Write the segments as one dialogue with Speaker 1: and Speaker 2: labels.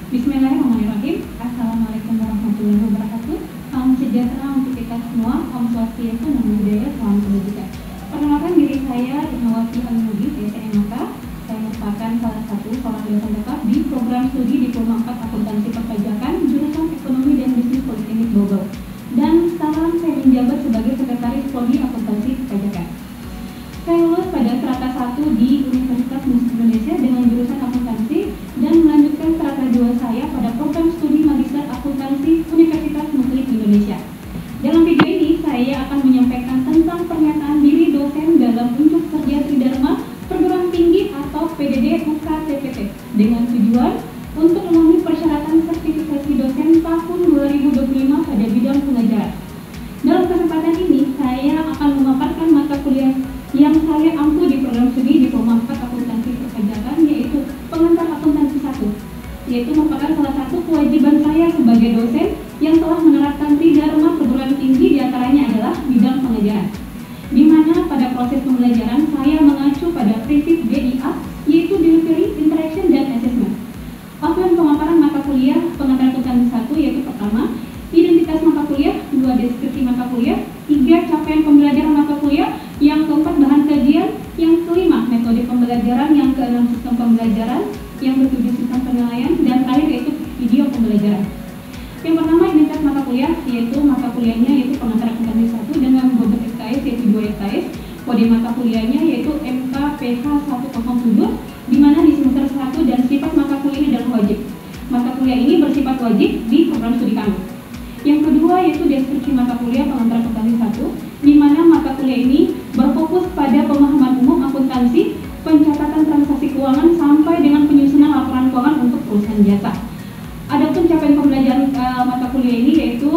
Speaker 1: Bismillahirrahmanirrahim. Assalamualaikum warahmatullahi wabarakatuh. Salam sejahtera untuk kita semua. Om Swastiastu, Namo Buddhaya, salam kebajikan. Perkenalkan diri saya Irmawati Alimudi, SMK. Saya merupakan salah satu seorang dosen tetap di program studi Diploma 4 Akuntansi Perpajakan jurusan Ekonomi dan Bisnis Politeknik Bogor. Dan sekarang saya menjabat sebagai Sekretaris Prodi Akuntansi Perpajakan. Saya lulus pada strata 1 di Universitas Muslim Indonesia dengan jurusan akuntansi dan melanjutkan strata 2 saya pada program studi Magister Akuntansi Universitas Muslim Indonesia. Dalam video ini saya akan menyampaikan tentang pernyataan diri dosen dalam unjuk kerja Tridharma Perguruan Tinggi atau PDD UKTPT dengan tujuan untuk memenuhi persyaratan sertifikasi dosen tahun 2025 pada bidang pengajaran. Dalam kesempatan ini saya akan memaparkan mata kuliah yang saya ampu di program studi Diploma 4 Akuntansi Perpajakan, yaitu Pengantar Akuntansi 1, yaitu merupakan salah satu kewajiban saya sebagai dosen yang telah menerapkan Tridharma Perguruan Tinggi, diantaranya adalah bidang pengajaran, di mana pada proses pembelajaran saya mengacu pada prinsip DIA, yaitu Delivery, Interaction, dan Assessment. Outline pemaparan mata kuliah Pengantar Akuntansi 1 yaitu pertama, identitas mata kuliah, 2 deskripsi mata kuliah, 3 capaian pembelajaran mata kuliah, yang keempat bahan kajian, yang kelima metode pembelajaran, yang keenam sistem pembelajaran, yang ketujuh sistem penilaian, dan terakhir yaitu video pembelajaran. Yang pertama identitas mata kuliah, yaitu mata kuliahnya yaitu Pengantar Akuntansi 1 dengan bobot SKS yaitu 2 SKS, kode mata kuliahnya yaitu MKPH 107, di mana di semester 1 dan sifat mata kuliahnya adalah wajib. Mata kuliah ini bersifat wajib di program studi kami. Yang kedua yaitu deskripsi mata kuliah Pengantar Akuntansi 1, di mana mata kuliah ini berfokus pada pemahaman umum akuntansi, pencatatan transaksi keuangan sampai dengan penyusunan laporan keuangan untuk perusahaan jasa. Adapun capaian pembelajaran mata kuliah ini yaitu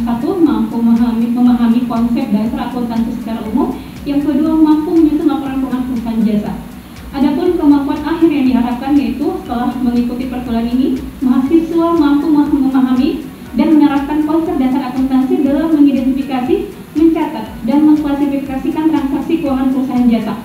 Speaker 1: satu, mampu memahami konsep dasar akuntansi secara umum, yang kedua mampu menyusun laporan keuangan perusahaan jasa. Adapun kemampuan akhir yang diharapkan yaitu setelah mengikuti perkuliahan ini, mahasiswa mampu memahami dan menerapkan konsep dasar akuntansi dalam mengidentifikasi, mencatat, dan mengklasifikasikan transaksi keuangan perusahaan jasa.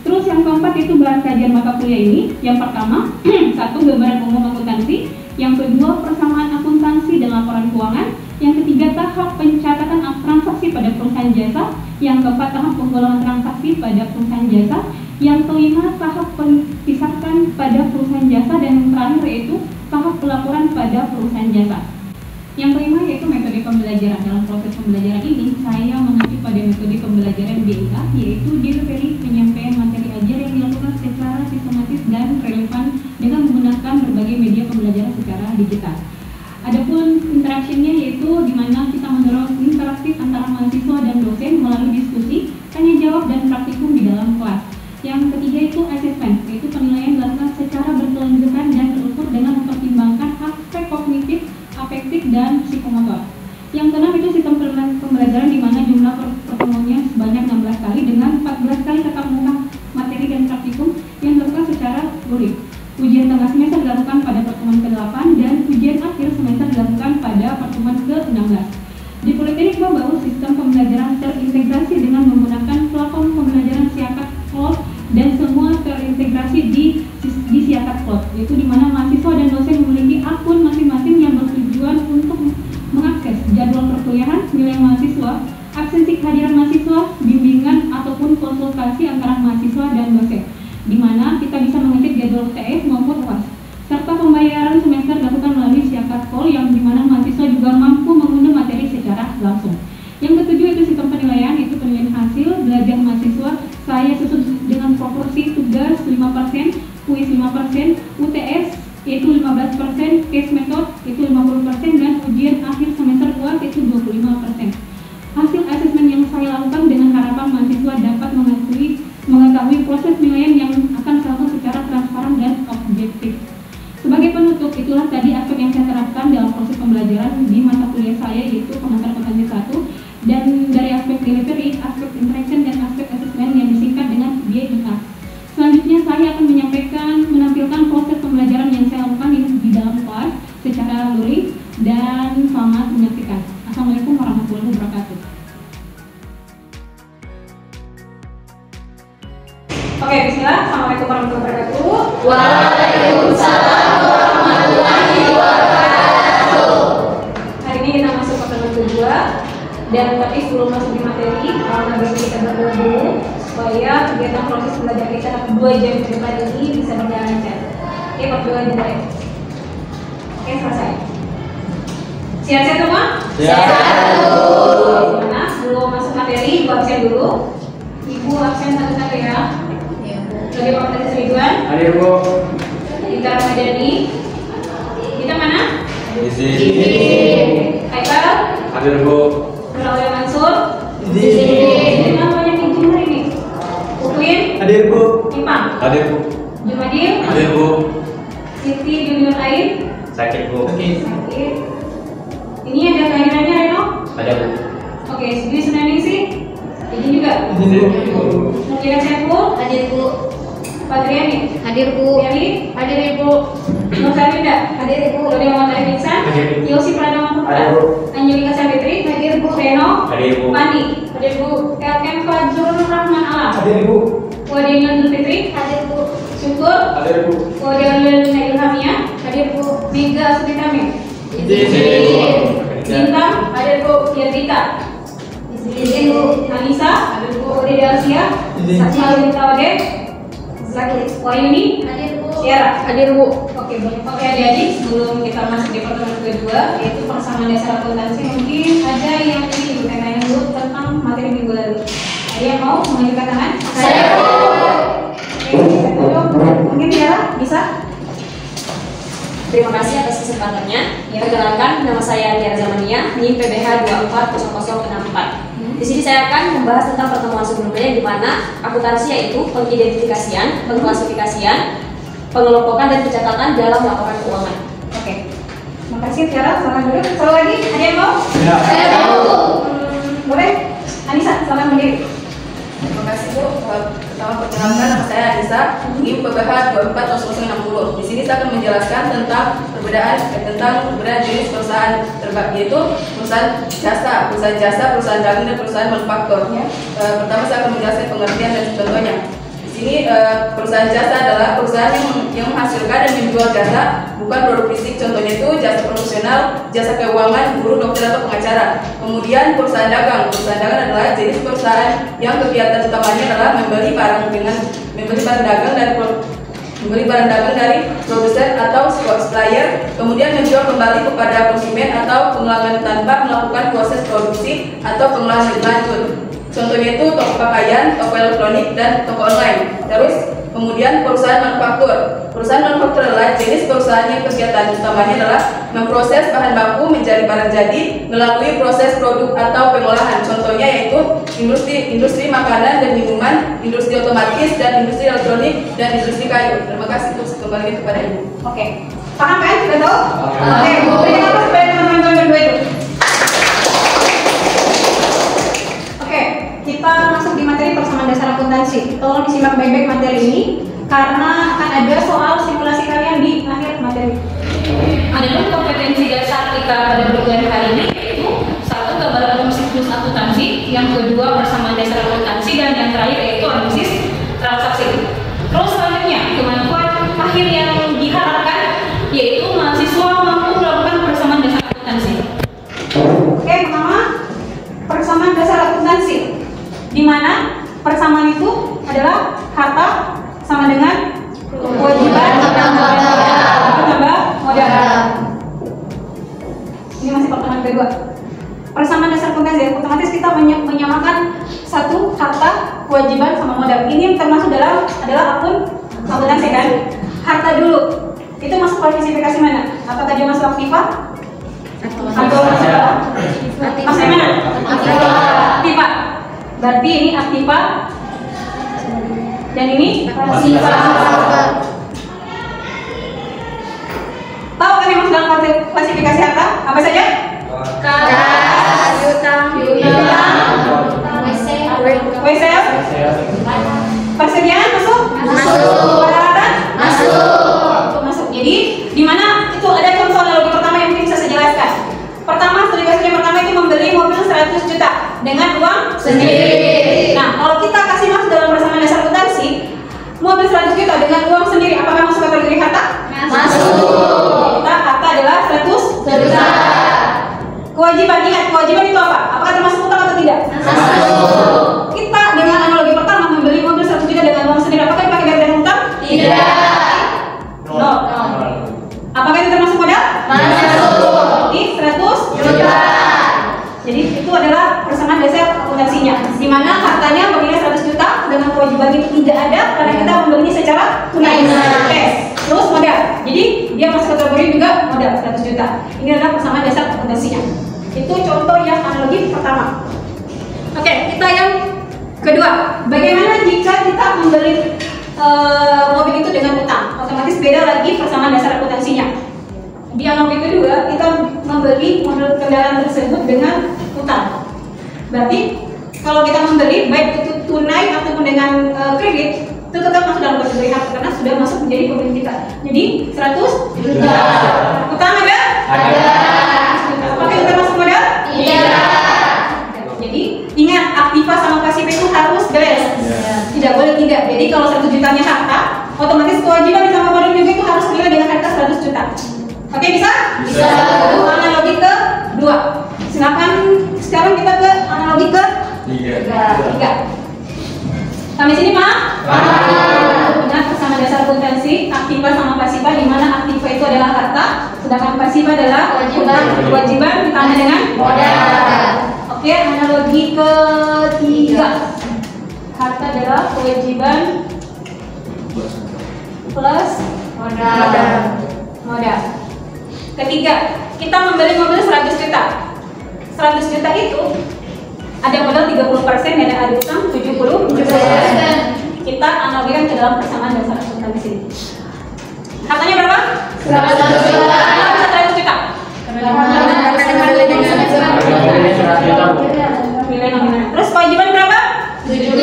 Speaker 1: Terus yang keempat itu bahan kajian mata kuliah ini. Yang pertama, satu, gambaran umum akuntansi. Yang kedua, persamaan akuntansi dan laporan keuangan. Yang ketiga, tahap pencatatan transaksi pada perusahaan jasa. Yang keempat, tahap penggolongan transaksi pada perusahaan jasa. Yang kelima, tahap penyisakan pada perusahaan jasa. Dan yang terakhir yaitu tahap pelaporan pada perusahaan jasa. Yang kelima yaitu metode pembelajaran. Dalam proses pembelajaran ini, saya mengacu pada metode pembelajaran DIA, yaitu delivery, penyampaian materi ajar yang dilakukan secara sistematis dan relevan dengan menggunakan berbagai media pembelajaran secara digital. Adapun interaksinya yaitu di mana kita mendorong interaktif antara mahasiswa dan dosen melalui diskusi, tanya jawab, dan praktikum di dalam kelas. Yang ketiga itu assessment, yaitu penilaian dilakukan secara berkelanjutan dan terukur dengan mempertimbangkan aspek kognitif, afektif, dan psikomotor. Yang keenam itu sistem pembelajaran di mana jumlah pertemuannya sebanyak 16 kali dengan 14 kali tatap muka, materi, dan praktikum yang dilakukan secara luring. Ujian tengah semester dilakukan pada pertemuan ke-8 dan ujian akhir semester dilakukan pada pertemuan ke-16. Di Politeknik Bogor, sistem pembelajaran terintegrasi dengan menggunakan platform pembelajaran Siakat Cloud dan semua terintegrasi di Siakat Cloud, yaitu di mana mahasiswa dan dosen memiliki akun masing-masing yang bertujuan untuk mengakses jadwal perkuliahan, nilai mahasiswa, absensi kehadiran mahasiswa, bimbingan ataupun konsultasi antara mahasiswa dan dosen, di mana kita bisa mengecek jadwal UTS maupun UAS, serta pembayaran semester dilakukan melalui Siakat Call yang di mana mahasiswa juga mampu mengunduh materi secara langsung. Yang ketujuh itu sistem penilaian, yaitu penilaian hasil belajar mahasiswa. Saya susun dengan proporsi tugas 5%, kuis 5%, UTS yaitu 15%, case method itu 50%, dan ujian akhir semester UAS itu 25%. Hasil asesmen yang saya lakukan dengan harapan mahasiswa dapat mengetahui proses penilaian yang akan dilakukan secara transparan dan objektif. Sebagai penutup, itulah tadi aspek yang saya terapkan dalam proses pembelajaran di mata kuliah saya yaitu Pengantar Akuntansi 1, dan dari aspek delivery, aspek interaction, dan aspek assessment yang disingkat dengan DIA. Selanjutnya saya akan menampilkan proses pembelajaran yang saya lakukan di dalam kelas secara luring, dan selamat menyaksikan. Assalamualaikum warahmatullahi wabarakatuh. Oke, bismillah. Assalamualaikum warahmatullahi wabarakatuh.
Speaker 2: Waalaikumsalam warahmatullahi
Speaker 1: Dan tapi sebelum masuk di materi, nanti kita berdoa dulu supaya kegiatan proses belajar kita 2 jam ke depan ini bisa berjalan lancar. Oke, berdoa dimulai. Oke, selesai. Siap-siap semua?
Speaker 2: Siap.
Speaker 1: Gimana? Sebelum masuk materi, Ibu absen dulu. Ibu absen satu-satu ya. Sebagai pemerintah Ridwan.
Speaker 2: Hadir Bu.
Speaker 1: Kita Ramadhani. Kita mana?
Speaker 2: Di sini.
Speaker 1: Haikal.
Speaker 2: Hadir Bu.
Speaker 1: Nurul Mansur.
Speaker 2: Di sini.
Speaker 1: Ini namanya pinjam hari ini. Ukwin.
Speaker 2: Hadir Bu.
Speaker 1: Impang.
Speaker 2: Hadir Bu.
Speaker 1: Jumadil.
Speaker 2: Hadir Bu.
Speaker 1: Siti Junior Ain.
Speaker 2: Sakit Bu.
Speaker 1: Sakit. Ini ada kehadirannya Reno?
Speaker 2: Ada Bu.
Speaker 1: Oke, Sidi Sunaningsih. Ini juga.
Speaker 2: Hadir Bu.
Speaker 1: Mungkin Saiful.
Speaker 3: Hadir Bu.
Speaker 1: Patriani.
Speaker 3: Hadir Bu.
Speaker 1: Yali.
Speaker 3: Hadir Ibu.
Speaker 1: Nur Sarinda.
Speaker 3: Hadir Ibu.
Speaker 1: Dodi Muhammad Ihsan.
Speaker 2: Hadir.
Speaker 1: Yosi Pradama Putra.
Speaker 2: Hadir, Bu.
Speaker 1: Angelika Savitri.
Speaker 3: Hadir Bu.
Speaker 1: Reno.
Speaker 2: Hadir Bu.
Speaker 1: Mani. Hadir Bu. LM Fajrul Rahman Alam.
Speaker 2: Hadir Bu.
Speaker 1: Wadinul Fitri.
Speaker 3: Hadir Bu.
Speaker 1: Syukur.
Speaker 2: Hadir Bu.
Speaker 1: Wadinul Ilhamia.
Speaker 3: Hadir Bu.
Speaker 1: Mega Sutitami.
Speaker 2: Di sini.
Speaker 1: Bintang. Hadir Bu. Yadita.
Speaker 3: Izin Bu.
Speaker 1: Anissa.
Speaker 3: Hadir Bu.
Speaker 1: Dede Alsia.
Speaker 2: Izin.
Speaker 1: Sakti Tawade.
Speaker 3: Sakit.
Speaker 1: Wayuni.
Speaker 3: Hadir Bu.
Speaker 1: Tiara.
Speaker 3: Hadir Bu.
Speaker 1: Oke, Bapak adik-adik, sebelum kita masuk di pertemuan kedua, yaitu persamaan dasar akuntansi, mungkin ada yang ingin Ibu tanyain dulu tentang materi minggu lalu. Ada yang mau mengajukan tangan?
Speaker 3: Saya Bu.
Speaker 1: Oke, bisa duduk. Mungkin Tiara bisa?
Speaker 4: Terima kasih atas kesempatannya.
Speaker 1: Ya.
Speaker 4: Perkenalkan, nama saya Tiara Zamania, NIM PBH 240064. Di sini saya akan membahas tentang pertemuan sebelumnya, di mana akuntansi yaitu pengidentifikasian, pengklasifikasian, pengelompokan dan pencatatan dalam laporan keuangan.
Speaker 1: Oke. Makasih Tiara, selamat duduk. Satu lagi, ada yang mau?
Speaker 2: Ya.
Speaker 3: Saya Bu.
Speaker 1: Boleh? Anissa, selamat berdiri.
Speaker 5: Terima kasih Bu. Pertama perkenalkan, nama saya Anissa, NIM PBH 240060. Di sini saya akan menjelaskan tentang perbedaan jenis perusahaan yaitu perusahaan jasa, perusahaan dagang dan perusahaan manufaktur. Pertama saya akan menjelaskan pengertian dan contohnya. Di sini perusahaan jasa adalah perusahaan yang menghasilkan dan menjual jasa, bukan produk fisik. Contohnya itu jasa profesional, jasa keuangan, guru, dokter atau pengacara. Kemudian perusahaan dagang adalah jenis perusahaan yang kegiatan utamanya adalah membeli barang dagang dari produsen atau supplier, kemudian menjual kembali kepada konsumen atau pengelalan tanpa melakukan proses produksi atau pengolahan lebih lanjut. Contohnya itu toko pakaian, toko elektronik, dan toko online. Terus kemudian perusahaan manufaktur. Perusahaan manufaktur adalah jenis perusahaan yang kegiatan utamanya adalah memproses bahan baku menjadi barang jadi melalui proses produk atau pengolahan. Contohnya yaitu industri makanan dan minuman, industri otomatis, dan industri elektronik, dan industri kayu. Terima kasih. Kembali kepada Ibu.
Speaker 1: Oke. Paham kan? Sudah tahu?
Speaker 3: Paham.
Speaker 1: Oke, berikan apa supaya teman-teman berdua itu? Oke, kita masuk di materi persamaan dasar akuntansi. Tolong disimak baik-baik materi ini karena akan ada soal simulasi kalian di akhir materi.
Speaker 6: Adapun kompetensi dasar kita pada perkuliahan kali ini yaitu satu, gambaran siklus akuntansi, yang kedua persamaan dasar akuntansi, dan yang terakhir yaitu analisis transaksi. Terus selanjutnya kemampuan akhir yang diharapkan yaitu mahasiswa mampu melakukan persamaan dasar akuntansi.
Speaker 1: Oke, pertama persamaan dasar akuntansi, di mana persamaan itu adalah harta sama dengan kewajiban tambah modal. Ini masih pertemuan kedua. Persamaan dasar akuntansi, otomatis kita menyamakan satu harta, kewajiban sama modal. Ini termasuk adalah akuntansi kan? Harta dulu. Itu masuk klasifikasi mana? Apakah dia masuk aktiva? Atau masuk mana? Aktiva. Berarti ini aktiva. Dan ini pasiva. Tahu kan yang masuk dalam klasifikasi harta? Apa saja?
Speaker 3: Kas,
Speaker 1: WC, persediaan masuk?
Speaker 3: Masuk.
Speaker 1: Peralatan?
Speaker 3: Masuk.
Speaker 1: Jadi di mana itu ada contoh analogi pertama yang mungkin bisa saya jelaskan. Pertama, studi kasus yang pertama itu membeli mobil 100 juta dengan uang sendiri. Nah, kalau kita kasih masuk dalam persamaan dasar akuntansi, mobil 100 juta dengan uang sendiri, apakah masuk kategori harta?
Speaker 3: Masuk.
Speaker 1: Kita harta adalah 100 juta. Kewajiban, ingat kewajiban itu apa? Apakah termasuk
Speaker 7: tidak ada karena kita membelinya secara tunai. Oke. Terus modal. Jadi dia masuk kategori juga modal 100 juta. Ini adalah persamaan dasar akuntansinya. Itu contoh yang analogi pertama. Oke, kita yang kedua. Bagaimana jika kita membeli mobil itu dengan utang? Otomatis beda lagi persamaan dasar akuntansinya. Di analogi kedua, kita membeli mobil kendaraan tersebut dengan utang. Berarti kalau kita membeli baik itu tunai ataupun dengan kredit, itu tetap masuk dalam kategori harta karena sudah masuk menjadi pemilik kita. Jadi 100 juta. Utang ada?
Speaker 3: Ada.
Speaker 7: Apakah kita masuk modal?
Speaker 3: Iya.
Speaker 7: Jadi ingat, aktiva sama pasif itu harus beres. Tidak boleh tidak. Jadi kalau 100 jutanya harta, otomatis kewajiban ditambah modal juga itu harus nilai dengan harga 100 juta. Oke, bisa?
Speaker 3: Bisa.
Speaker 7: Analogi kedua. Silakan sekarang kita ke analogi ke tiga. Sampai sini, Pak? Ingat persamaan dasar akuntansi aktiva sama pasiva, di mana aktiva itu adalah harta, sedangkan pasiva adalah kewajiban ditambah dengan
Speaker 3: Modal.
Speaker 7: Oke, analogi ketiga. Harta adalah kewajiban plus modal. Ketiga, kita membeli mobil 100 juta. 100 juta itu ada modal 30% dan ada utang 70%. Kita analogikan ke dalam persamaan dasar akuntansi. Hartanya berapa?
Speaker 3: 100 juta.
Speaker 7: Kenapa bisa 100 juta? Nilai nominal. Terus kewajiban berapa?
Speaker 3: 70.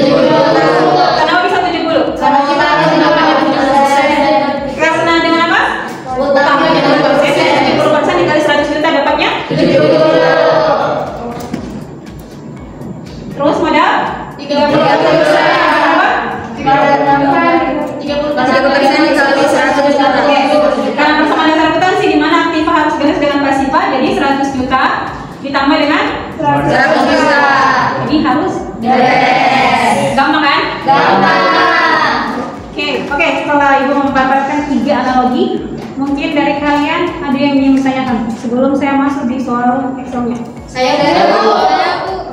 Speaker 7: Kenapa bisa 70?
Speaker 3: Karena kita
Speaker 7: Karena dengan apa?
Speaker 3: utang
Speaker 7: 70%. 70% dikali 100 juta dapatnya
Speaker 3: 70.
Speaker 7: Terus modal
Speaker 3: 30%.
Speaker 7: Karena persamaan dasar akuntansi di mana aktiva harus beres dengan pasiva, jadi 100 juta ditambah dengan
Speaker 3: 100 juta.
Speaker 7: Jadi harus
Speaker 3: Beres.
Speaker 7: gampang kan?
Speaker 3: Gampang.
Speaker 7: Oke, setelah Ibu memaparkan 3 analogi, mungkin dari kalian ada yang ingin ditanyakan sebelum saya masuk di soal Excelnya.
Speaker 3: Saya udah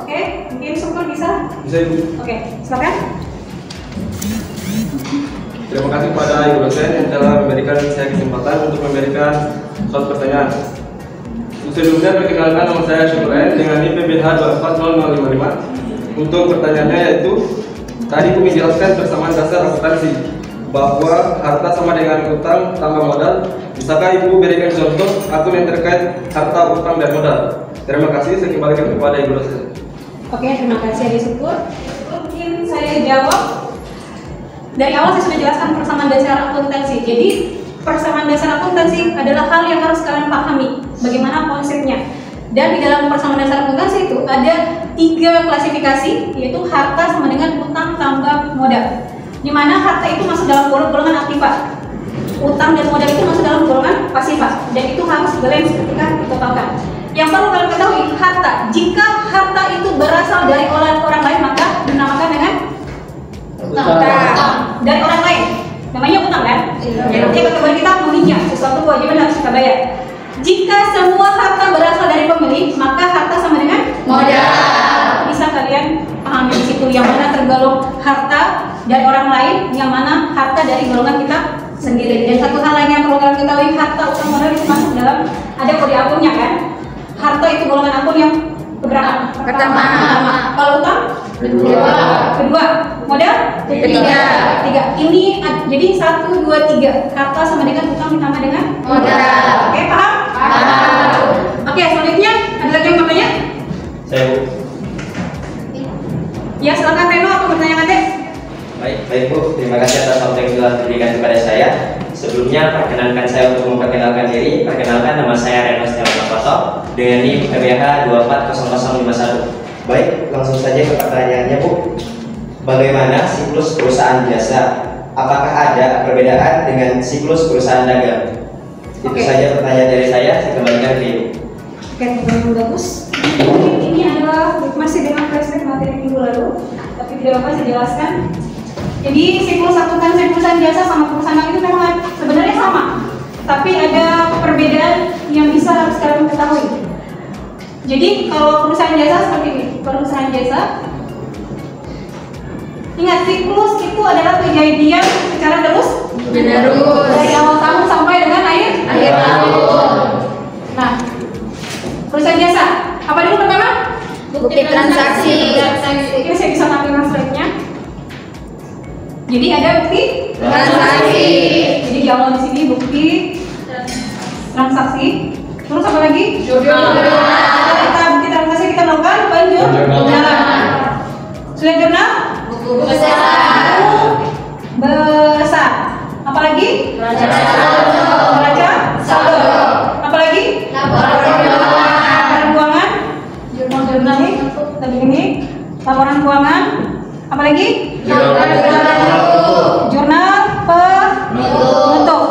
Speaker 7: Oke, mungkin Syukur bisa?
Speaker 2: Bisa, Ibu.
Speaker 7: Oke, silakan.
Speaker 2: Terima kasih kepada Ibu dosen yang telah memberikan saya kesempatan untuk memberikan suatu pertanyaan. Sebelumnya perkenalkan, nama saya Syukur dengan NIP PBH 2400555. Untuk pertanyaannya yaitu, tadi Ibu menjelaskan persamaan dasar akuntansi bahwa harta sama dengan utang tambah modal. Bisakah Ibu berikan contoh akun yang terkait harta, utang, dan modal? Terima kasih. Saya kembalikan kepada Ibu dosen.
Speaker 7: Oke, terima kasih Adik Syukur. Mungkin saya jawab. Dari awal saya sudah jelaskan persamaan dasar akuntansi. Jadi persamaan dasar akuntansi adalah hal yang harus kalian pahami bagaimana konsepnya. Dan di dalam persamaan dasar akuntansi itu ada 3 klasifikasi, yaitu harta sama dengan utang tambah modal. Di mana harta itu masuk dalam golongan aktiva, utang dan modal itu masuk dalam golongan pasiva, dan itu harus balance ketika ditotalkan. Yang perlu kalian ketahui, harta, jika harta itu berasal dari orang lain maka dinamakan dengan utang. Dari orang lain namanya utang kan? Jadi kategori kita meminjam sesuatu kewajiban harus kita bayar. Jika semua harta berasal dari pemilik, maka harta sama dengan
Speaker 3: modal.
Speaker 7: Bisa kalian pahami di situ yang mana tergolong harta dari orang lain, yang mana harta dari golongan kita sendiri. Dan satu hal lain yang perlu kalian ketahui, harta, utang, modal itu masuk dalam ada kode akunnya kan? Harta itu golongan akun yang keberapa?
Speaker 3: Pertama.
Speaker 7: Kalau utang? Kedua. Modal?
Speaker 3: Ketiga.
Speaker 7: Ini jadi 1, 2, 3. Harta sama dengan utang ditambah dengan
Speaker 3: Modal.
Speaker 7: Oke, paham?
Speaker 3: Paham.
Speaker 7: Oke, selanjutnya ada lagi yang mau tanya?
Speaker 2: Saya, Bu.
Speaker 7: Ya, silakan Reno, aku bertanya Adek.
Speaker 8: Baik Bu, terima kasih atas waktu yang telah diberikan kepada saya. Sebelumnya perkenankan saya untuk memperkenalkan diri. Perkenalkan, nama saya Reno Setiawan dengan NIM PBH 2400051. Baik, langsung saja ke pertanyaannya Bu. Bagaimana siklus perusahaan jasa? Apakah ada perbedaan dengan siklus perusahaan dagang? Itu saja pertanyaan dari saya kembalikan ke Ibu.
Speaker 7: Oke, yang bagus. Mungkin ini adalah masih dengan flashback materi minggu lalu, tapi tidak apa saya jelaskan. Jadi siklus akuntansi perusahaan jasa sama perusahaan dagang itu memang sebenarnya sama, tapi ada perbedaan yang bisa harus kalian ketahui. Jadi kalau perusahaan jasa seperti ini, perusahaan jasa Ingat, siklus itu adalah kejadian secara terus
Speaker 3: Menerus.
Speaker 7: dari awal tahun sampai dengan akhir
Speaker 3: tahun.
Speaker 7: Nah, perusahaan jasa. Apa dulu pertama?
Speaker 3: Bukti transaksi.
Speaker 7: Oke, saya bisa tampilkan slide-nya. Jadi ada bukti
Speaker 3: Transaksi.
Speaker 7: Jadi di awal di sini bukti transaksi. Terus apa lagi?
Speaker 3: Jurnal.
Speaker 7: Kita bukti transaksi kita lakukan penjurnal. Sudah jurnal?
Speaker 3: Buku besar.
Speaker 7: Besar. Apalagi? Neraca saldo. Apalagi? Laporan keuangan. Jurnal nih. Tadi ini laporan keuangan. Apalagi? Jurnal penutup.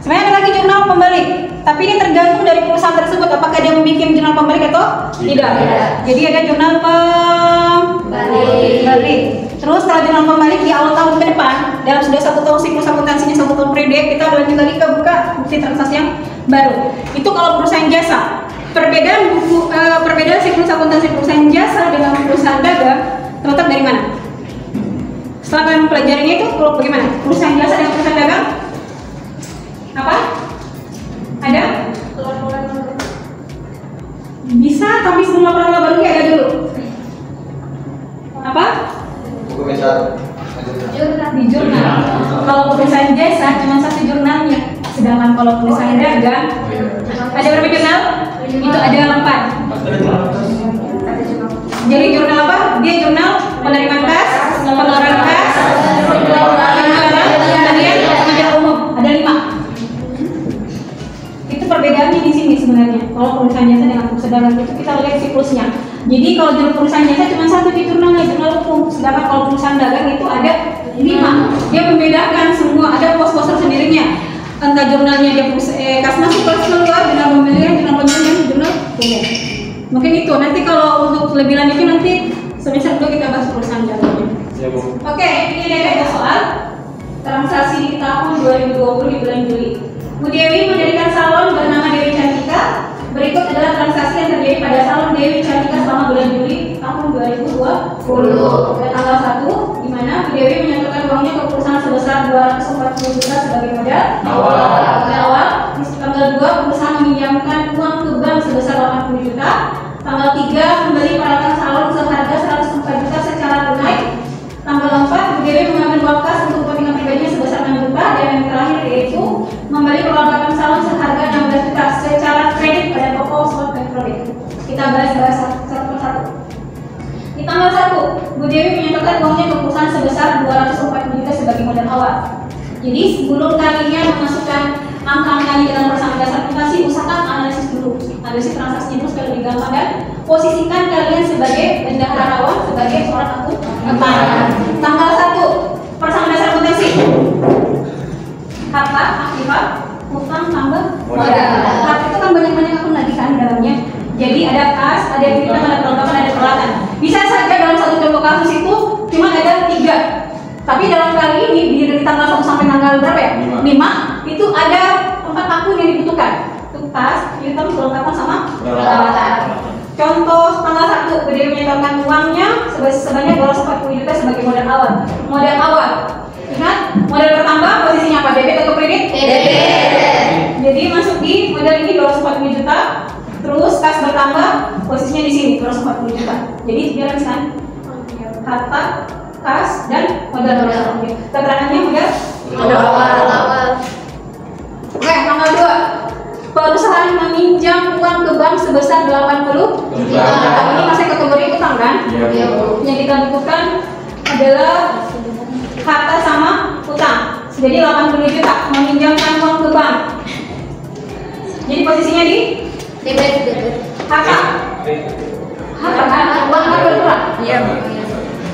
Speaker 7: Sebenarnya ada lagi jurnal pembalik, tapi ini tergantung dari perusahaan tersebut apakah dia membuat jurnal pembalik atau tidak. Jadi ada jurnal pembalik. Terus setelah jurnal pembalik di awal tahun ke depan, dalam sudah 1 tahun siklus akuntansinya 1 tahun periode, kita lanjut lagi ke buka bukti transaksi yang baru. Itu kalau perusahaan jasa. Perbedaan siklus akuntansi perusahaan jasa dengan perusahaan dagang terletak dari mana? Setelah kalian mempelajarinya itu, kalau bagaimana? Perusahaan jasa dengan perusahaan dagang? Apa? Ada? Bisa, tapi sebelum laporan laba rugi ada dulu. Apa? Di jurnal. Kalau perusahaan jasa cuma 1 jurnalnya. Sedangkan kalau perusahaan dagang ada berapa jurnal? Itu ada 4. Jadi jurnal apa? Dia jurnal penerimaan kas, pengeluaran kas, penjualan umum. Ada 5. Itu perbedaannya di sini sebenarnya. Kalau perusahaan jasa dengan perusahaan dagang itu kita lihat siklusnya. Jadi kalau perusahaan jasa cuma 1 di jurnalnya, jurnal umum. Sedangkan kalau perusahaan dagang itu ada 5. Dia membedakan semua, ada pos-pos tersendirinya. Entah jurnalnya dia kas masuk, kas keluar, jurnal pembelian, jurnal penjualan, jurnal umum. Mungkin itu. Nanti kalau untuk lebih lanjutnya nanti semester 2 kita bahas perusahaan jaganya. Oke, ini ada soal transaksi di tahun 2020 di bulan Juli. Bu Dewi mendirikan salon bernama Dewi Cantika. Berikut adalah transaksi yang terjadi pada salon Dewi Cantika selama bulan Juli tahun 2020. Pada tanggal 1, di mana Bu Dewi menyatukan uangnya ke perusahaan sebesar 240 juta sebagai modal awal. Di tanggal 2, perusahaan meminjamkan uang ke bank sebesar 80 juta. Tanggal 3, membeli peralatan salon seharga 104 juta secara tunai. Tanggal 4, Bu Dewi mengambil uang kas untuk kepentingan pribadinya sebesar 6 juta. Dan yang terakhir yaitu membeli peralatan salon seharga 16 juta secara kredit pada toko slot elektronik. Kita bahas satu persatu. Di tanggal 1, Bu Dewi menyatakan uangnya ke perusahaan sebesar 240 juta sebagai modal awal. Jadi sebelum kalian memasukkan angka-angkanya dalam persamaan dasar akuntansi, usahakan analisis dulu. Analisis transaksinya dulu supaya lebih gampang dan posisikan kalian sebagai bendaharawan, sebagai seorang akuntan. Tanggal 1, persamaan dasar akuntansi. Harta, aktiva, utang, tambah modal. Harta itu kan banyak-banyak akun lagi kan dalamnya. Jadi ada kas, ada piutang, ada perlengkapan, ada peralatan. Bisa saja dalam satu contoh kasus itu cuma ada 3. Tapi dalam kali ini dari tanggal 1 sampai tanggal berapa ya? 5 itu ada 4 akun yang dibutuhkan. Itu kas, piutang, perlengkapan sama peralatan. Contoh tanggal 1, Bu Dewi menyatakan uangnya sebanyak 240 juta sebagai modal awal. Modal awal. Ingat, modal bertambah posisinya apa? Debit atau kredit?
Speaker 3: Debit.
Speaker 7: Jadi masuk di modal ini 240 juta. Terus kas bertambah posisinya di sini 240 juta. Jadi biar kan harta, kas, dan modal awal. Keterangannya modal awal. Oke, tanggal 2. Perusahaan meminjam uang ke bank sebesar 80 juta. Ini masih kategori utang kan? Yang kita butuhkan adalah harta sama utang. Jadi 80 juta meminjamkan uang ke bank. Jadi posisinya di
Speaker 3: Debit.
Speaker 7: harta. Harta kan? Uang kan berkurang.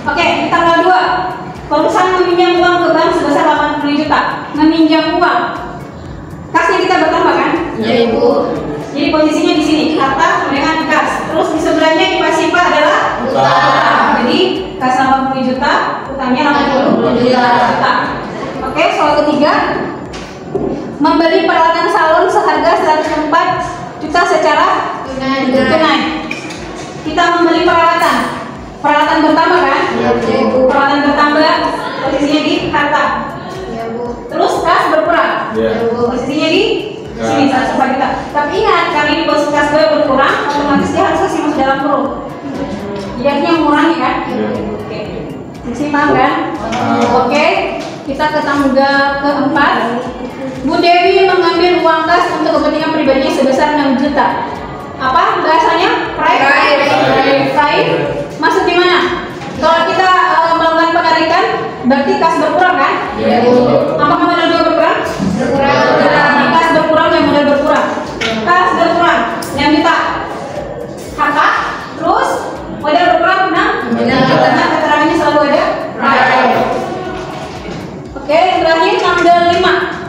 Speaker 7: Oke, di tanggal 2, perusahaan meminjam uang ke bank sebesar 80 juta. Meminjam uang. Kasnya kita bertambah kan?
Speaker 3: Iya, Ibu.
Speaker 7: Jadi posisinya di sini harta dengan kas. Terus di sebelahnya di pasifa adalah utang. Jadi kas 80 juta, utangnya 80 juta. Oke, soal ketiga, membeli peralatan salon seharga 104 juta secara tunai. Kita membeli peralatan. Peralatan bertambah kan? Peralatan bertambah posisinya di harta. Terus kas berkurang. Posisinya di sini 104 juta. Tapi ingat, karena ini posisi kas gue berkurang, otomatis dia harus masih masuk dalam kurung. Jadi artinya mengurangi kan? Oke. Di sini paham kan? Oke. Kita ke tanggal keempat. Bu Dewi mengambil uang kas untuk kepentingan pribadinya sebesar 6 juta. Apa bahasanya? Private. Masuk di mana? Kalau kita melakukan penarikan, berarti kas berkurang kan? Apakah modal juga berkurang? Kas berkurang dan modal berkurang. Kas berkurang 6 juta. Harta, terus modal berkurang 6 juta. Karena keterangannya selalu ada private. Oke, yang terakhir tanggal 5.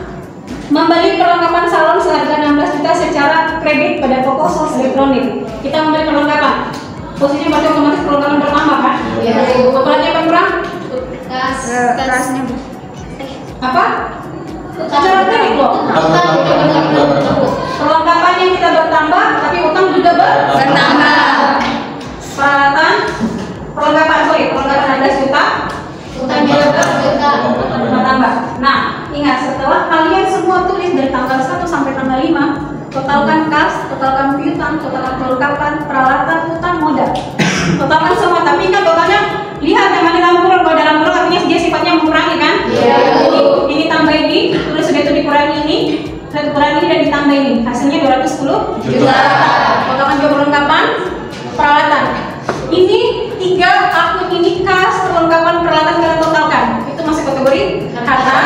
Speaker 7: Membeli perlengkapan salon seharga 16 juta secara kredit pada toko sos elektronik. Kita membeli perlengkapan. Posisinya berarti otomatis perlengkapan bertambah kan? Apalagi yang berkurang?
Speaker 3: Kasnya
Speaker 7: Apa? Secara kredit loh. Perlengkapan yang kita bertambah, tapi utang juga bertambah. Peralatan, perlengkapan 16 juta. Utang juga bertambah. Nah, ingat setelah kalian semua tulis dari tanggal 1 sampai tanggal 5, totalkan kas, totalkan piutang, totalkan perlengkapan, peralatan, utang, modal. Totalkan semua, tapi ingat totalnya lihat yang mana dalam kurung. Kalau dalam kurung artinya dia sifatnya mengurangi kan? Ini tambah ini, terus sudah itu dikurangi ini, sudah dikurangi ini dan ditambah ini. Hasilnya 210 juta. Totalkan juga perlengkapan, peralatan. Ini 3 akun ini kas, perlengkapan, peralatan kalian totalkan. Itu masih kategori harta.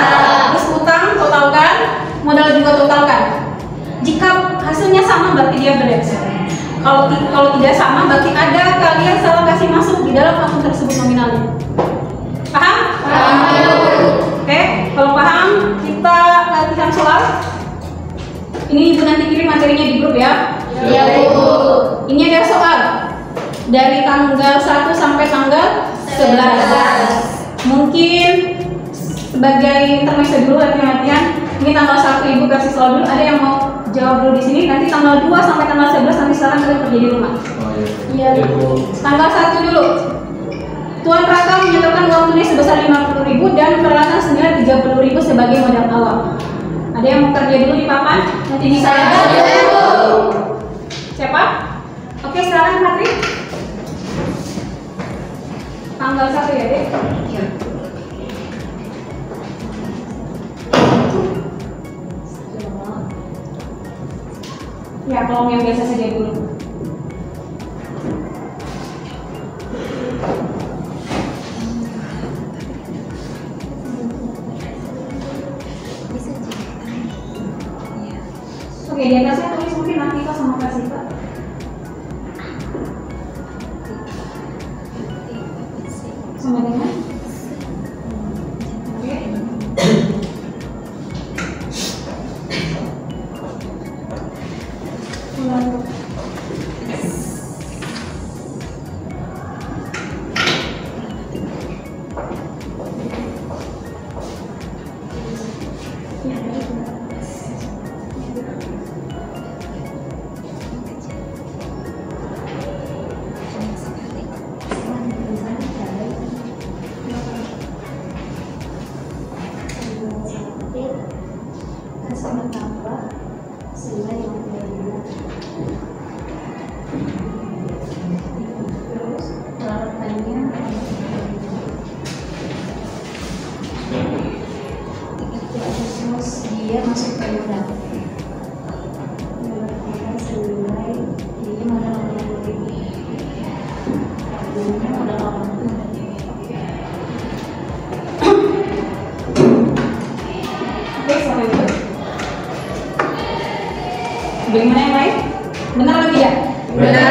Speaker 7: Terus utang totalkan, modal juga totalkan. Jika hasilnya sama berarti dia beres. Kalau tidak sama berarti ada kalian salah kasih masuk di dalam akun tersebut nominalnya. Paham? Oke, kalau paham kita latihan soal. Ini Ibu nanti kirim materinya di grup ya.
Speaker 3: Iya, Bu.
Speaker 7: Ini ada soal dari tanggal 1 sampai tanggal 11. Mungkin sebagai intermezzo dulu latihan. Ini tanggal 1 Ibu kasih soal dulu. Ada yang mau jawab dulu di sini? Nanti tanggal 2 sampai tanggal 11 nanti silakan kalian kerja di rumah. Iya. Tanggal 1 dulu. Tuan Raka menyerahkan uang tunai sebesar 50.000 dan peralatan senilai 30.000 sebagai modal awal. Ada yang mau kerja dulu di papan? Nanti di saya. Siapa? Oke, silakan Fatri. Tanggal 1 ya, Dek? Iya. Ya, kalau yang biasa saja dulu. Oke, di atasnya tulis mungkin nanti Kak sama Kak Sita. Sama dengan? Oke.
Speaker 3: Dia masuk ke modal. Senilai ini modal 80.000. Modal 80.000.
Speaker 7: Oke, sampai itu. Bagaimana yang lain? Benar atau tidak?
Speaker 3: Benar.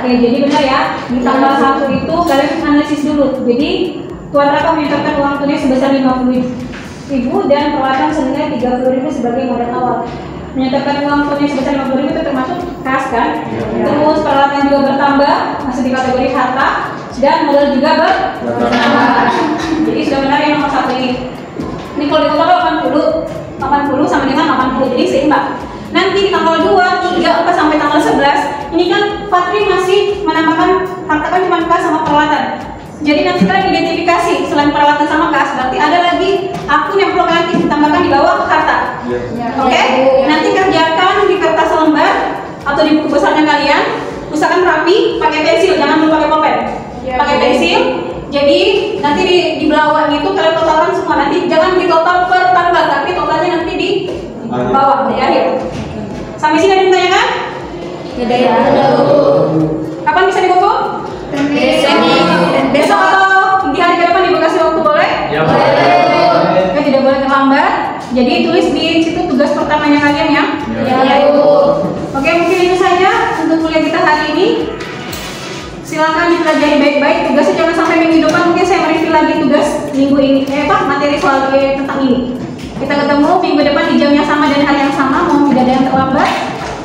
Speaker 7: Oke, jadi benar ya. Di tanggal 1 itu kalian analisis dulu. Jadi Tuan Raka menyerahkan uang tunai sebesar 50.000 dan peralatan senilai 30.000 sebagai modal awal. Menyerahkan uang tunai sebesar 50.000 itu termasuk kas kan? Terus peralatan juga bertambah, masih di kategori harta, dan modal juga bertambah. Jadi sudah benar yang nomor 1 ini. Ini kalau di total 80 sama dengan 80, jadi seimbang. Nanti di tanggal 2, 3, 4 sampai tanggal 11 ini kan Fatri masih menambahkan harta kan cuma peralatan. Jadi nanti kalian identifikasi selain peralatan sama kas, berarti ada lagi akun yang perlu kalian tambahkan di bawah harta. Oke? Nanti kerjakan di kertas lembar atau di buku besarnya kalian. Usahakan rapi, pakai pensil, jangan lupa pakai pulpen. Pakai pensil. Jadi nanti di bawah itu kalian totalkan semua. Nanti jangan di total per tanggal, tapi totalnya nanti di bawah di akhir. Sampai sini ada yang ditanyakan? Kapan bisa dibuku? Besok atau di hari ke depan dikasih waktu boleh?
Speaker 2: Ya.
Speaker 7: Oke, tidak boleh terlambat. Jadi tulis di situ tugas pertamanya kalian ya.
Speaker 3: Ya, Ibu.
Speaker 7: Oke, mungkin itu saja untuk kuliah kita hari ini. Silakan dipelajari baik-baik. Tugasnya jangan sampai minggu depan. Mungkin saya mereview lagi tugas minggu ini. Materi soal tentang ini. Kita ketemu minggu depan di jam yang sama dan hari yang sama. Mohon tidak ada yang terlambat.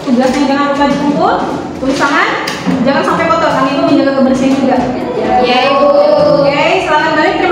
Speaker 7: Tugasnya jangan lupa dikumpul. Tulis tangan. Jangan sampai kotor. Kami itu menjaga kebersihan juga.
Speaker 3: Ya, Ibu.
Speaker 7: Oke, silakan balik.